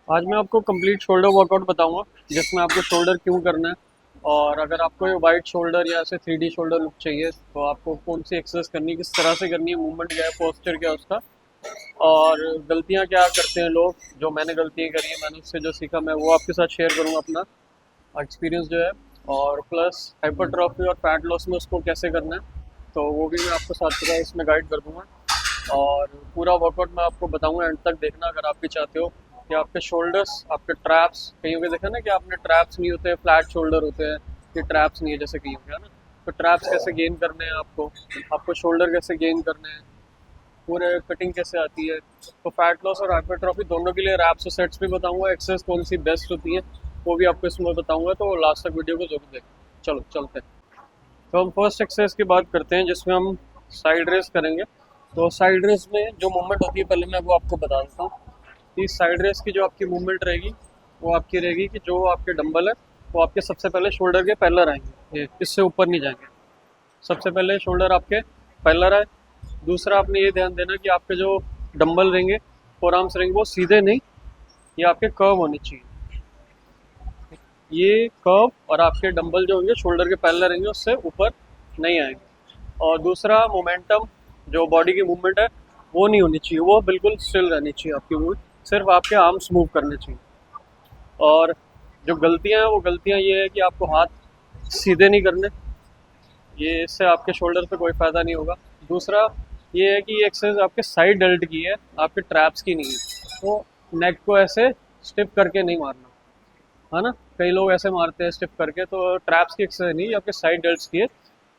आज मैं आपको कंप्लीट शोल्डर वर्कआउट बताऊंगा जिसमें आपको शोल्डर क्यों करना है। और अगर आपको ये वाइड शोल्डर या ऐसे 3D शोल्डर लुक चाहिए तो आपको कौन सी एक्सरसाइज करनी है, किस तरह से करनी है, मूवमेंट क्या है, पोस्चर क्या है उसका, और गलतियां क्या करते हैं लोग, जो मैंने गलतियां करी है, मैंने उससे जो सीखा मैं वो आपके साथ शेयर करूंगा अपना एक्सपीरियंस जो है। और प्लस हाइपरट्रॉफी और फैट लॉस में उसको कैसे करना है तो वो भी मैं आपको साथ पूरा इसमें गाइड कर दूंगा। और पूरा वर्कआउट मैं आपको बताऊंगा, एंड तक देखना अगर आप भी चाहते हो कि आपके शोल्डर्स, आपके ट्रैप्स, कहीं पे देखा ना कि आपने ट्रैप्स नहीं होते, फ्लैट शोल्डर होते हैं, ये ट्रैप्स नहीं है जैसे कहीं हो गया ना। तो ट्रैप्स कैसे गेन करने हैं आपको, आपको शोल्डर कैसे गेन करने हैं, पूरे कटिंग कैसे आती है। तो फैट लॉस और हाइपरट्रॉफी दोनों के लिए रैप्स और सेट्स भी बताऊंगा, एक्सरसाइज कौन सी बेस्ट होती है वो भी आपको इसमें बताऊंगा, तो लास्ट तक वीडियो को जरूर देखें। चलो चलते हैं। तो हम फर्स्ट एक्सरसाइज की बात करते हैं जिसमें हम साइड रेस करेंगे। तो साइड रेस में जो मूवमेंट होती है पहले मैं वो आपको बता देता हूँ कि साइड रेस की जो आपकी मूवमेंट रहेगी वो आपकी रहेगी कि जो आपके डंबल है वो आपके सबसे पहले शोल्डर के पैरेलल आएंगे, ये इससे ऊपर नहीं जाएंगे। सबसे पहले शोल्डर आपके पैरेलल आए। दूसरा आपने ये ध्यान देना कि आपके जो डंबल रहेंगे, फोर आर्म्स रहेंगे, वो सीधे नहीं, ये आपके कर्व होने चाहिए। ये कर्व और आपके डंबल जो होंगे शोल्डर के पैरेलल रहेंगे, उससे ऊपर नहीं आएंगे। और दूसरा मोमेंटम, जो बॉडी की मूवमेंट है वो नहीं होनी चाहिए, वो बिल्कुल स्टिल रहनी चाहिए आपकी मूवमेंट, सिर्फ आपके आर्म्स मूव करने चाहिए। और जो गलतियां हैं वो गलतियां ये है कि आपको हाथ सीधे नहीं करने, ये इससे आपके शोल्डर पे कोई फ़ायदा नहीं होगा। दूसरा ये है कि ये एक्सरसाइज आपके साइड डेल्ट की है, आपके ट्रैप्स की नहीं है। तो नेक को ऐसे स्टिफ करके नहीं मारना, है ना। कई लोग ऐसे मारते हैं स्टिफ करके, तो ट्रैप्स की एक्सरसाइज नहीं, ये आपके साइड डेल्ट्स की है।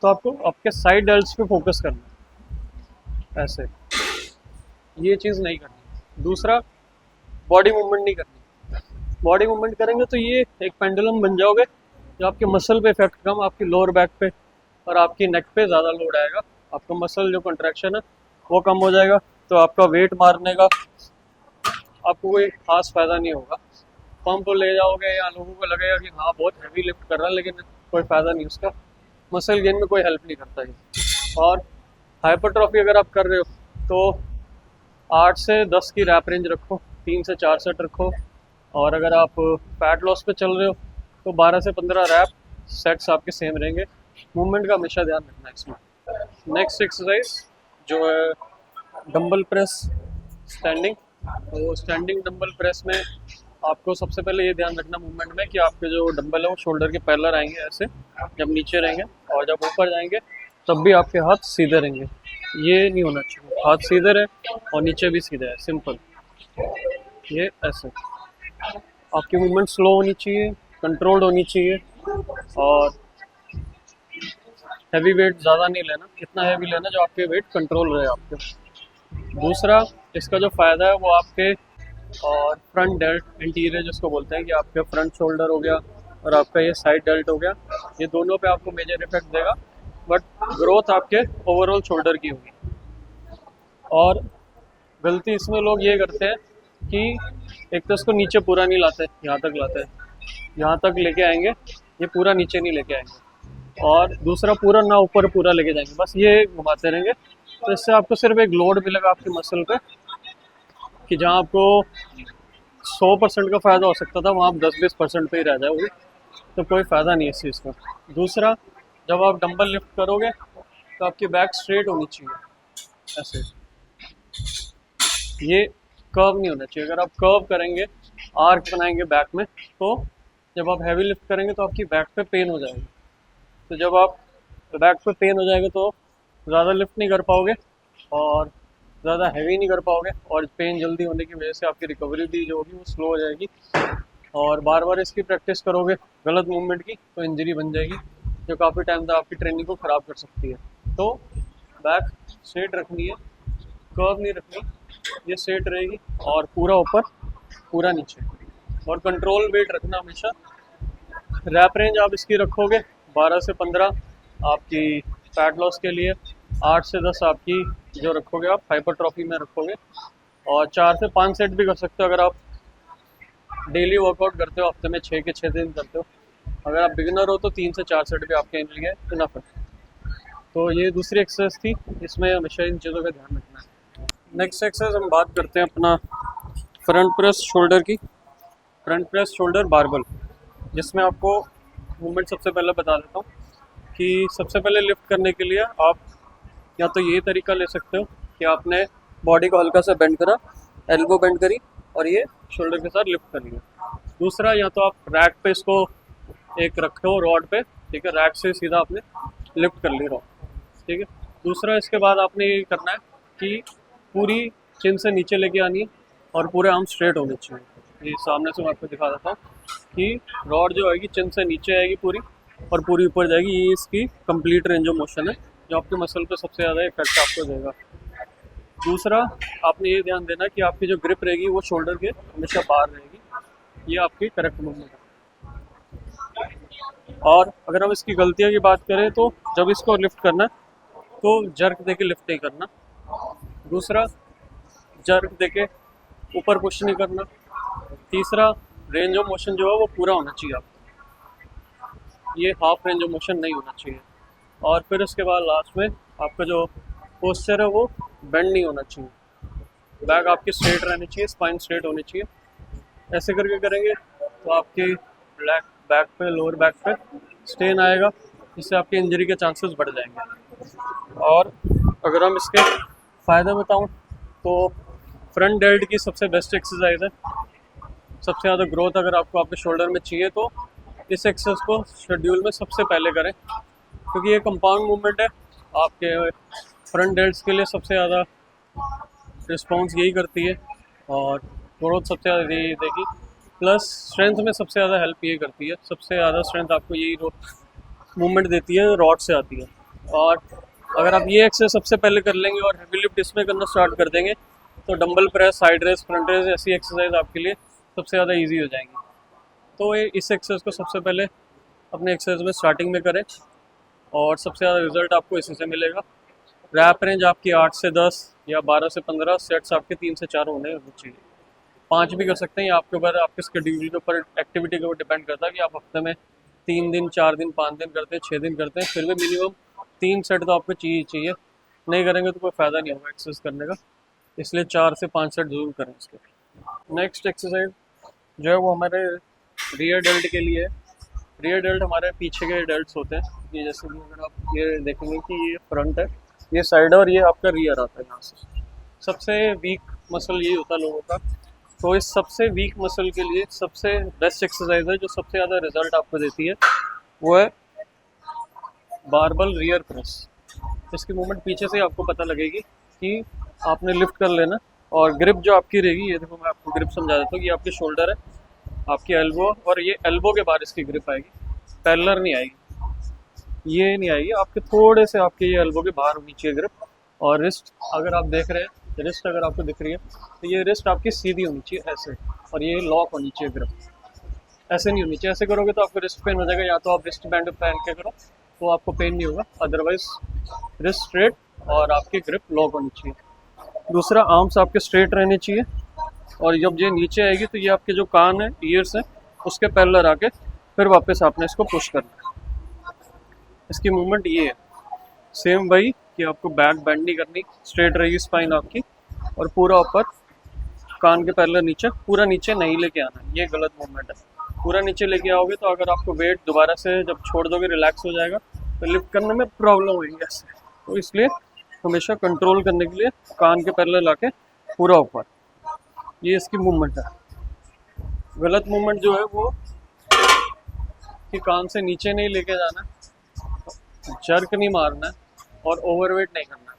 तो आपको आपके साइड डेल्ट्स पे फोकस करना है, ऐसे ये चीज़ नहीं करनी। दूसरा, बॉडी मूवमेंट नहीं करनी। बॉडी मूवमेंट करेंगे तो ये एक पेंडुलम बन जाओगे, जो आपके मसल पे इफेक्ट कम, आपकी लोअर बैक पे और आपकी नेक पे ज़्यादा लोड आएगा, आपका मसल जो कंट्रैक्शन है वो कम हो जाएगा। तो आपका वेट मारने का आपको कोई खास फ़ायदा नहीं होगा। पंप ले जाओगे या लोगों को लगेगा कि हाँ बहुत हैवी लिफ्ट कर रहा है, लेकिन कोई फ़ायदा नहीं उसका, मसल गेन में कोई हेल्प नहीं करता है। और हाइपरट्रॉफी अगर आप कर रहे हो तो 8 से 10 की रैप रेंज रखो, 3 से 4 सेट रखो। और अगर आप फैट लॉस पे चल रहे हो तो 12 से 15 रैप सेट्स आपके सेम रहेंगे। मूवमेंट का हमेशा ध्यान रखना है इसमें। नेक्स्ट एक्सरसाइज जो है डंबल प्रेस स्टैंडिंग। तो स्टैंडिंग डंबल प्रेस में आपको सबसे पहले ये ध्यान रखना मूवमेंट में कि आपके जो डंबल है वो शोल्डर के पैरेलल आएंगे ऐसे, जब नीचे रहेंगे, और जब ऊपर जाएंगे तब भी आपके हाथ सीधे रहेंगे। ये नहीं होना चाहिए, हाथ सीधे रहे और नीचे भी सीधे है, सिंपल। ये ऐसे आपकी मूवमेंट स्लो होनी चाहिए, कंट्रोल्ड होनी चाहिए। और हैवी वेट ज़्यादा नहीं लेना, इतना हैवी लेना जो आपके वेट कंट्रोल रहे आपके। दूसरा, इसका जो फ़ायदा है वो आपके और फ्रंट डेल्ट इंटीरियर जिसको बोलते हैं, कि आपके फ्रंट शोल्डर हो गया और आपका ये साइड डेल्ट हो गया, ये दोनों पे आपको मेजर इफेक्ट देगा। बट ग्रोथ आपके ओवरऑल शोल्डर की होगी। और गलती इसमें लोग ये करते हैं कि एक तो इसको नीचे पूरा नहीं लाते, यहाँ तक लाते हैं, यहाँ तक लेके आएंगे, ये पूरा नीचे नहीं लेके आएंगे। और दूसरा, पूरा ना ऊपर पूरा लेके जाएंगे, बस ये घुमाते रहेंगे। तो इससे आपको सिर्फ एक लोड मिलेगा आपकी मसल पे, कि जहाँ आपको 100% का फ़ायदा हो सकता था वहाँ आप 10-20% पे ही रह जाओगे। तो कोई फ़ायदा नहीं है इस चीज़ का। दूसरा, जब आप डंबल लिफ्ट करोगे तो आपकी बैक स्ट्रेट होनी चाहिए, ऐसे। ये कर्व नहीं होना चाहिए, अगर आप कर्व करेंगे, आर्क बनाएंगे बैक में, तो जब आप हैवी लिफ्ट करेंगे तो आपकी बैक पे पेन हो जाएगी। तो जब आप बैक पे पेन हो जाएगा तो ज़्यादा लिफ्ट नहीं कर पाओगे और ज़्यादा हैवी नहीं कर पाओगे, और पेन जल्दी होने की वजह से आपकी रिकवरी भी जो होगी वो स्लो हो जाएगी। और बार बार इसकी प्रैक्टिस करोगे गलत मूवमेंट की तो इंजरी बन जाएगी, जो काफ़ी टाइम तक आपकी ट्रेनिंग को ख़राब कर सकती है। तो बैक स्ट्रेट रखनी है, कर्व नहीं रखनी, ये स्ट्रेट रहेगी, और पूरा ऊपर पूरा नीचे। और कंट्रोल वेट रखना हमेशा। रैप रेंज आप इसकी रखोगे 12 से 15 आपकी फैट लॉस के लिए, 8 से 10 आपकी जो रखोगे आप हाइपरट्रॉफी में रखोगे। और 4 से 5 सेट भी कर सकते हो अगर आप डेली वर्कआउट करते हो, हफ्ते में 6 के 6 दिन करते हो। अगर आप बिगिनर हो तो 3 से 4 सेट भी आपके लिए इनफ है। तो ये दूसरी एक्सरसाइज थी, इसमें हमेशा इन चीज़ों का ध्यान रखना है। नेक्स्ट एक्सरसाइज हम बात करते हैं अपना फ्रंट प्रेस शोल्डर की। फ्रंट प्रेस शोल्डर बारबल, जिसमें आपको मूवमेंट सबसे पहले बता देता हूँ कि सबसे पहले लिफ्ट करने के लिए आप या तो ये तरीका ले सकते हो कि आपने बॉडी को हल्का सा बेंड करा, एल्बो बेंड करी और ये शोल्डर के साथ लिफ्ट कर लिया। दूसरा, या तो आप रैक पे इसको एक रखे हो रॉड पे, ठीक है, रैक से सीधा आपने लिफ्ट कर ली रॉड, ठीक है। दूसरा, इसके बाद आपने ये करना है कि पूरी चिन से नीचे लेके आनी है और पूरे आर्म स्ट्रेट होने चाहिए। ये सामने से मैं आपको दिखा देता हूँ कि रॉड जो आएगी चिन से नीचे आएगी पूरी और पूरी ऊपर जाएगी। ये इसकी कंप्लीट रेंज ऑफ मोशन है जो आपके मसल पे सबसे ज़्यादा इफेक्ट आपको देगा। दूसरा, आपने ये ध्यान देना कि आपकी जो ग्रिप रहेगी वो शोल्डर के हमेशा बाहर रहेगी। ये आपकी करेक्ट मूवमेंट है। और अगर हम इसकी गलतियों की बात करें तो जब इसको लिफ्ट करना है तो जर्क देके लिफ्ट नहीं करना। दूसरा, जर्क देके ऊपर पुश नहीं करना। तीसरा, रेंज ऑफ मोशन जो है वो पूरा होना चाहिए आपका, ये हाफ रेंज ऑफ मोशन नहीं होना चाहिए। और फिर उसके बाद लास्ट में आपका जो पोस्चर है वो बेंड नहीं होना चाहिए, बैक आपकी स्ट्रेट रहनी चाहिए, स्पाइन स्ट्रेट होनी चाहिए। ऐसे करके करेंगे तो आपकी बैक पे, लोअर बैक पे स्ट्रेन आएगा, जिससे आपकी इंजरी के चांसेस बढ़ जाएंगे। और अगर हम इसके फ़ायदे बताऊं तो फ्रंट डेल्ट की सबसे बेस्ट एक्सरसाइज है। सबसे ज़्यादा ग्रोथ अगर आपको आपके शोल्डर में चाहिए तो इस एक्सरसाइज को शेड्यूल में सबसे पहले करें, क्योंकि ये कंपाउंड मूवमेंट है। आपके फ्रंट डेल्ट्स के लिए सबसे ज़्यादा रिस्पॉन्स यही करती है और ग्रोथ सबसे ज़्यादा यही देगी। प्लस स्ट्रेंथ में सबसे ज़्यादा हेल्प ये करती है, सबसे ज़्यादा स्ट्रेंथ आपको यही मूवमेंट देती है, रॉड से आती है। और अगर आप ये एक्सरसाइज सबसे पहले कर लेंगे और हेवी लिफ्ट इसमें करना स्टार्ट कर देंगे तो dumbbell press, side raise, front raise ऐसी एक्सरसाइज आपके लिए सबसे ज़्यादा ईजी हो जाएंगी। तो ये इस एक्सरसाइज को सबसे पहले अपने एक्सरसाइज में स्टार्टिंग में करें और सबसे ज़्यादा रिजल्ट आपको इसी से मिलेगा। रैप रेंज आपकी 8 से 10 या 12 से 15, सेट्स आपके 3 से 4 होने चाहिए। 5 भी कर सकते हैं, आपके ऊपर, आपके शेड्यूल के ऊपर, एक्टिविटी के ऊपर डिपेंड करता है कि आप हफ्ते में 3 दिन, 4 दिन, 5 दिन करते हैं, 6 दिन करते हैं। फिर भी मिनिमम 3 सेट तो आपको चाहिए। नहीं करेंगे तो कोई फ़ायदा नहीं होगा एक्सरसाइज करने का, इसलिए 4 से 5 सेट ज़रूर करें इसके। नेक्स्ट एक्सरसाइज जो है वो हमारे रियर डेल्ट के लिए है। रियर डेल्ट हमारे पीछे के डेल्ट्स होते हैं। ये जैसे कि अगर आप ये देखेंगे कि ये फ्रंट है, ये साइड है और ये आपका रियर आता है यहाँ से। सबसे वीक मसल यही होता है लोगों का। तो इस सबसे वीक मसल के लिए सबसे बेस्ट एक्सरसाइज है जो सबसे ज़्यादा रिजल्ट आपको देती है वो है बारबल रियर प्रेस। इसकी मूवमेंट पीछे से आपको पता लगेगी कि आपने लिफ्ट कर लेना और ग्रिप जो आपकी रहेगी, ये देखो मैं आपको ग्रिप समझा देता हूँ। ये आपकी शोल्डर है, आपकी एल्बो, और ये एल्बो के बाहर इसकी ग्रिप आएगी, पैरेलल नहीं आएगी, ये नहीं आएगी, आपके थोड़े से आपके ये एल्बो के बाहर होनी चाहिए ग्रिप। और रिस्ट अगर आप देख रहे हैं, रिस्ट अगर आपको दिख रही है तो ये रिस्ट आपकी सीधी होनी चाहिए ऐसे, और ये लॉक होनी चाहिए ग्रिप। ऐसे नहीं होनी चाहिए, ऐसे करोगे तो आपको रिस्ट पेन हो जाएगा। या तो आप रिस्ट बैंड पहन के करो तो आपको पेन नहीं होगा, अदरवाइज रिस्ट स्ट्रेट और आपकी ग्रिप लॉक होनी चाहिए। दूसरा, आर्म्स आपके स्ट्रेट रहने चाहिए और जब ये नीचे आएगी तो ये आपके जो कान है, ईयर्स हैं, उसके पैरेलल आके फिर वापस आपने इसको पुश करना है। इसकी मूवमेंट ये है, सेम वही कि आपको बैक बेंड नहीं करनी, स्ट्रेट रहेगी स्पाइन आपकी और पूरा ऊपर कान के पैरेलल नीचे, पूरा नीचे नहीं लेके आना, ये गलत मूवमेंट है। पूरा नीचे लेके आओगे तो अगर आपको वेट दोबारा से जब छोड़ दोगे रिलैक्स हो जाएगा तो लिफ्ट करने में प्रॉब्लम होगी ऐसे। तो इसलिए हमेशा कंट्रोल करने के लिए कान के पैरेलल आके पूरा ऊपर, ये इसकी मूवमेंट है। गलत मूवमेंट जो है वो कि कान से नीचे नहीं लेके जाना, जर्क नहीं मारना और ओवरवेट नहीं करना।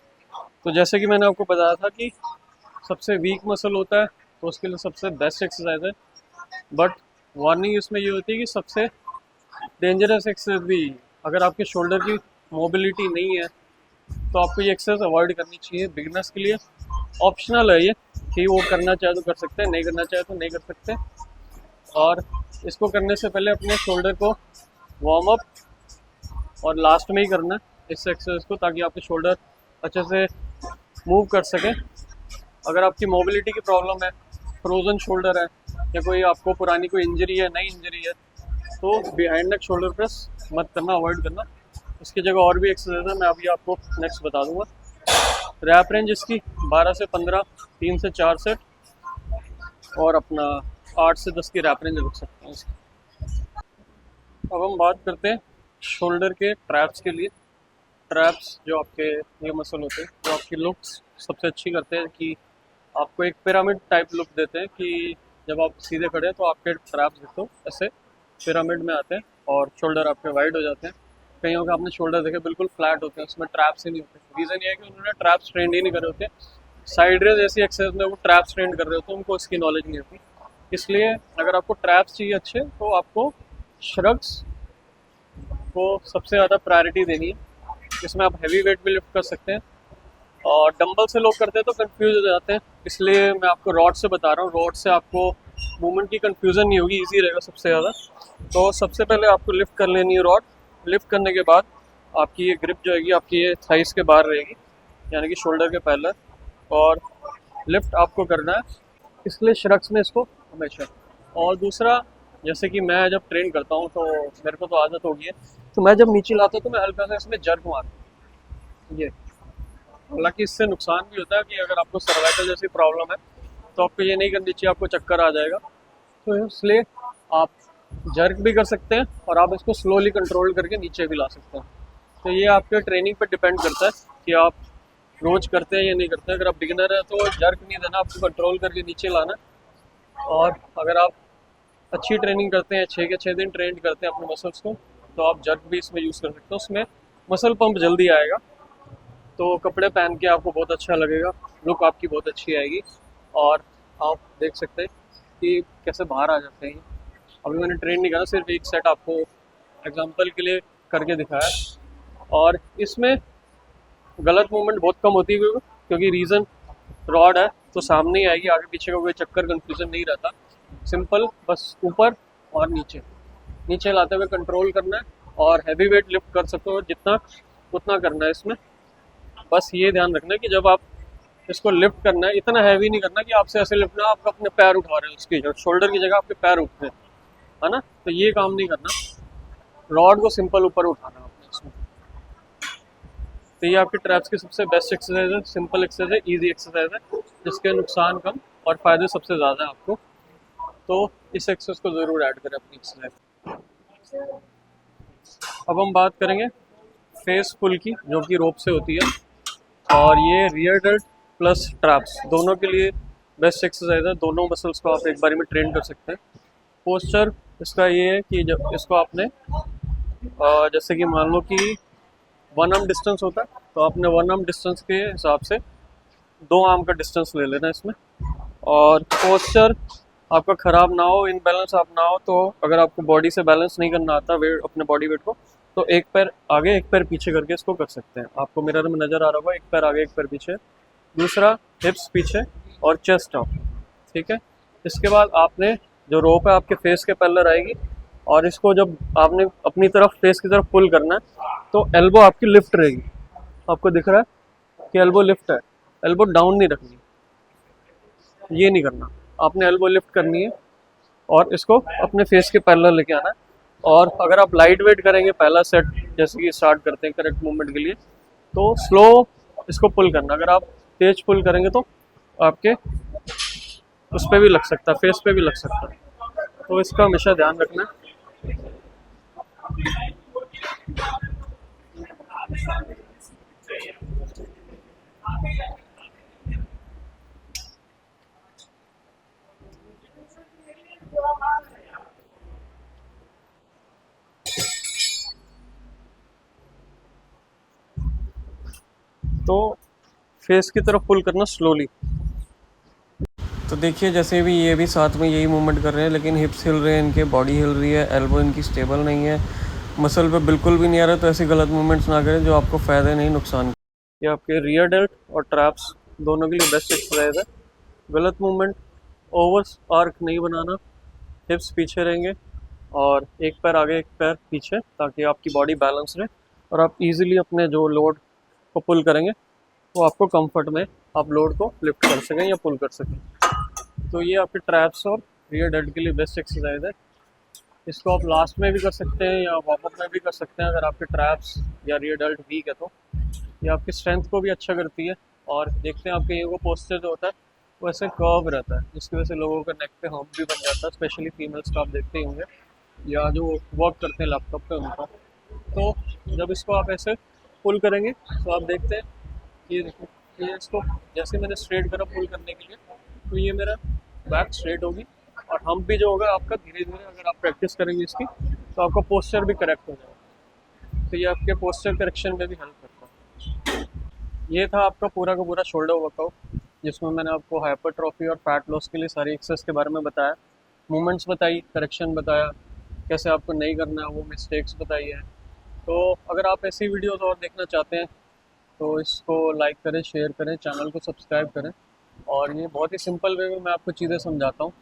तो जैसे कि मैंने आपको बताया था कि सबसे वीक मसल होता है तो उसके लिए सबसे बेस्ट एक्सरसाइज है, बट वार्निंग इसमें ये होती है कि सबसे डेंजरस एक्सरसाइज भी। अगर आपके शोल्डर की मोबिलिटी नहीं है तो आपको ये एक्सरसाइज अवॉइड करनी चाहिए। बिगिनर्स के लिए ऑप्शनल है ये कि वो करना चाहे तो कर सकते हैं, नहीं करना चाहे तो नहीं कर सकते। और इसको करने से पहले अपने शोल्डर को वार्म अप और लास्ट में ही करना है इस एक्सरसाइज को, ताकि आपके शोल्डर अच्छे से मूव कर सकें। अगर आपकी मोबिलिटी की प्रॉब्लम है, फ्रोजन शोल्डर है या कोई आपको पुरानी कोई इंजरी है, नई इंजरी है, तो बिहाइंड नेक शोल्डर प्रेस मत करना, अवॉइड करना। इसकी जगह और भी एक्सरसाइज है, मैं अभी आपको नेक्स्ट बता दूंगा। रैप रेंज इसकी 12 से 15, 3 से 4 सेट, और अपना 8 से 10 की रैप रेंज रख सकते हैं इसकी। अब हम बात करते हैं शोल्डर के ट्रैप्स के लिए। ट्रैप्स जो आपके ये मसल होते हैं जो आपकी लुक्स सबसे अच्छी करते हैं कि आपको एक पिरामिड टाइप लुक देते हैं कि जब आप सीधे खड़े हैं तो आपके ट्रैप्स देखो ऐसे पिरामिड में आते हैं और शोल्डर आपके वाइड हो जाते हैं। कईयों के आपने शोल्डर देखे बिल्कुल फ्लैट होते हैं, उसमें ट्रैप्स ही नहीं होते। रीज़न ये है कि उन्होंने ट्रैप्स ट्रेंड ही नहीं करे होते। साइड रेज ऐसी एक्सरसाइज में वो ट्रैप्स ट्रेंड कर रहे होते हैं, उनको इसकी नॉलेज नहीं होती। इसलिए अगर आपको ट्रैप्स चाहिए अच्छे तो आपको श्रग्स को सबसे ज़्यादा प्रायोरिटी देनी है। इसमें आप हैवी वेट भी लिफ्ट कर सकते हैं और डंबल से लोग करते हैं तो कंफ्यूज हो जाते हैं, इसलिए मैं आपको रॉड से बता रहा हूँ। रॉड से आपको मूवमेंट की कंफ्यूजन नहीं होगी, इजी रहेगा सबसे ज़्यादा। तो सबसे पहले आपको लिफ्ट कर लेनी है रॉड। लिफ्ट करने के बाद आपकी ये ग्रिप जो है आपकी ये थाइस के बाहर रहेगी, यानी कि शोल्डर के पैरेलल। और लिफ्ट आपको करना है, इसलिए श्रग्स में इसको हमेशा। और दूसरा, जैसे कि मैं जब ट्रेन करता हूँ तो मेरे को तो आदत हो गई है, तो मैं जब नीचे लाता हूँ तो मैं हल्का सा इसमें जर्क मारता हूँ। ये हालांकि इससे नुकसान भी होता है कि अगर आपको सर्वाइकल जैसी प्रॉब्लम है तो आपको ये नहीं करनी चाहिए, आपको चक्कर आ जाएगा। तो इसलिए आप जर्क भी कर सकते हैं और आप इसको स्लोली कंट्रोल करके नीचे भी ला सकते हैं। तो ये आपके ट्रेनिंग पर डिपेंड करता है कि आप रोज करते हैं या नहीं करते हैं। अगर आप बिगिनर हैं तो जर्क नहीं देना, आपको कंट्रोल करके नीचे लाना। और अगर आप अच्छी ट्रेनिंग करते हैं, 6 के 6 दिन ट्रेन करते हैं अपने मसल्स को, तो आप जर्क भी इसमें यूज़ कर सकते हो। उसमें मसल पंप जल्दी आएगा, तो कपड़े पहन के आपको बहुत अच्छा लगेगा, लुक आपकी बहुत अच्छी आएगी। और आप देख सकते हैं कि कैसे बाहर आ जाते हैं। अभी मैंने ट्रेन नहीं करा, सिर्फ एक सेट आपको एग्जांपल के लिए करके दिखाया। और इसमें गलत मूवमेंट बहुत कम होती है क्योंकि रीज़न रॉड है तो सामने ही आएगी, आगे पीछे का कोई चक्कर कंफ्यूजन नहीं रहता। सिंपल बस ऊपर और नीचे नीचे लाते हुए कंट्रोल करना है और हैवी वेट लिफ्ट कर सकते हो जितना उतना करना है इसमें। बस ये ध्यान रखना है कि जब आप इसको लिफ्ट करना है इतना हैवी नहीं करना कि आपसे ऐसे लिफ्ट ना आप अपने पैर उठा रहे हो, उसकी जगह शोल्डर की जगह आपके पैर उठ रहे हैं, है ना। तो ये काम नहीं करना, रॉड को सिंपल ऊपर उठाना आपने इसमें। तो ये आपके ट्रैप्स की सबसे बेस्ट एक्सरसाइज है, सिंपल एक्सरसाइज है, ईजी एक्सरसाइज है, जिसके नुकसान कम और फायदे सबसे ज़्यादा है आपको। तो इस एक्सरसाइज को ज़रूर ऐड करें अपनी एक्सरसाइज। अब हम बात करेंगे फेस पुल की, जो कि रोप से होती है। और ये रियर डेल्ट प्लस ट्रैप्स दोनों के लिए बेस्ट एक्सरसाइज है। दोनों मसल्स को आप एक बारी में ट्रेन कर सकते हैं। पोस्चर इसका ये है कि जब इसको आपने जैसे कि मान लो कि 1 आर्म डिस्टेंस होता है, तो आपने 1 आर्म डिस्टेंस के हिसाब से 2 आर्म का डिस्टेंस ले लेना इसमें। और पोस्चर आपका ख़राब ना हो, इनबैलेंस आप ना हो, तो अगर आपको बॉडी से बैलेंस नहीं करना आता वेट, अपने बॉडी वेट को, तो एक पैर आगे एक पैर पीछे करके इसको कर सकते हैं। आपको मिरर में नज़र आ रहा होगा, एक पैर आगे एक पैर पीछे, दूसरा हिप्स पीछे और चेस्ट अप, ठीक है। इसके बाद आपने जो रोप है आपके फेस के पैरेलल आएगी और इसको जब आपने अपनी तरफ फेस की तरफ पुल करना है तो एल्बो आपकी लिफ्ट रहेगी। आपको दिख रहा है कि एल्बो लिफ्ट है, एल्बो डाउन नहीं रखनी, ये नहीं करना, आपने एल्बो लिफ्ट करनी है और इसको अपने फेस के पैरेलल लेके आना है। और अगर आप लाइट वेट करेंगे पहला सेट जैसे कि स्टार्ट करते हैं करेक्ट मूवमेंट के लिए, तो स्लो इसको पुल करना। अगर आप तेज पुल करेंगे तो आपके उस पर भी लग सकता है, फेस पे भी लग सकता है, तो इसका हमेशा ध्यान रखना है। तो फेस की तरफ पुल करना स्लोली। तो देखिए जैसे भी ये भी साथ में यही मूवमेंट कर रहे हैं, लेकिन हिप्स हिल रहे हैं इनके, बॉडी हिल रही है, एल्बो इनकी स्टेबल नहीं है, मसल पे बिल्कुल भी नहीं आ रहा। तो ऐसी गलत मूवमेंट्स ना करें जो आपको फ़ायदे नहीं नुकसान। ये आपके रियर डेल्ट और ट्रैप्स दोनों के लिए बेस्ट एक्सरसाइज है। गलत मूवमेंट, ओवर आर्क नहीं बनाना, हिप्स पीछे रहेंगे और एक पैर आगे एक पैर पीछे, ताकि आपकी बॉडी बैलेंस रहे और आप इजीली अपने जो लोड को पुल करेंगे वो आपको कंफर्ट में आप लोड को लिफ्ट कर सकें या पुल कर सकें। तो ये आपके ट्रैप्स और रियर डेल्ट के लिए बेस्ट एक्सरसाइज है। इसको आप लास्ट में भी कर सकते हैं या वार्म अप में भी कर सकते हैं। अगर आपके ट्रैप्स या रियर डेल्ट वीक है तो ये आपकी स्ट्रेंथ को भी अच्छा करती है। और देखते हैं आपके ये वो पोस्चर जो होता है वो ऐसे कर्व रहता है, जिसकी वजह से लोगों का नेक पे हम्प भी बन जाता है, स्पेशली फीमेल्स का आप देखते ही होंगे, या जो वर्क करते हैं लैपटॉप पे उनका। तो जब इसको आप ऐसे पुल करेंगे तो आप देखते हैं, ये देखो, ये इसको जैसे मैंने स्ट्रेट करा पुल करने के लिए, तो ये मेरा बैक स्ट्रेट होगी, और हम भी जो होगा आपका धीरे धीरे, अगर आप प्रैक्टिस करेंगे इसकी, तो आपका पोस्चर भी करेक्ट हो जाएगा। तो ये आपके पोस्चर करेक्शन में भी हेल्प करता है। ये था आपका पूरा का पूरा शोल्डर वर्कआउट, जिसमें मैंने आपको हाइपरट्रॉफी और फैट लॉस के लिए सारी एक्सरसाइज के बारे में बताया, मूवमेंट्स बताई, करेक्शन बताया, कैसे आपको नहीं करना है वो मिस्टेक्स बताई है। तो अगर आप ऐसी वीडियोस और देखना चाहते हैं तो इसको लाइक करें, शेयर करें, चैनल को सब्सक्राइब करें। और ये बहुत ही सिंपल वे में मैं आपको चीज़ें समझाता हूँ,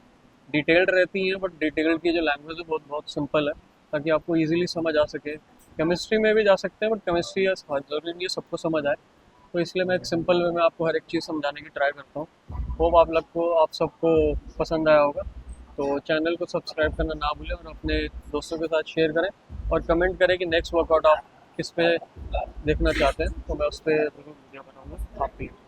डिटेल्ड रहती हैं, बट डिटेल्ड की जो लैंग्वेज है बहुत बहुत सिंपल है, ताकि आपको इजीली समझ आ सके। केमिस्ट्री में भी जा सकते हैं, बट केमिस्ट्री ज़रूरी नहीं है सबको समझ आए, तो इसलिए मैं एक सिंपल वे में आपको हर एक चीज़ समझाने की ट्राई करता हूँ। होप आप सबको पसंद आया होगा। तो चैनल को सब्सक्राइब करना ना भूलें, और अपने दोस्तों के साथ शेयर करें, और कमेंट करें कि नेक्स्ट वर्कआउट आप किस पे देखना चाहते हैं, तो मैं उस पर ज़रूर वीडियो बनाऊँगा आपके लिए।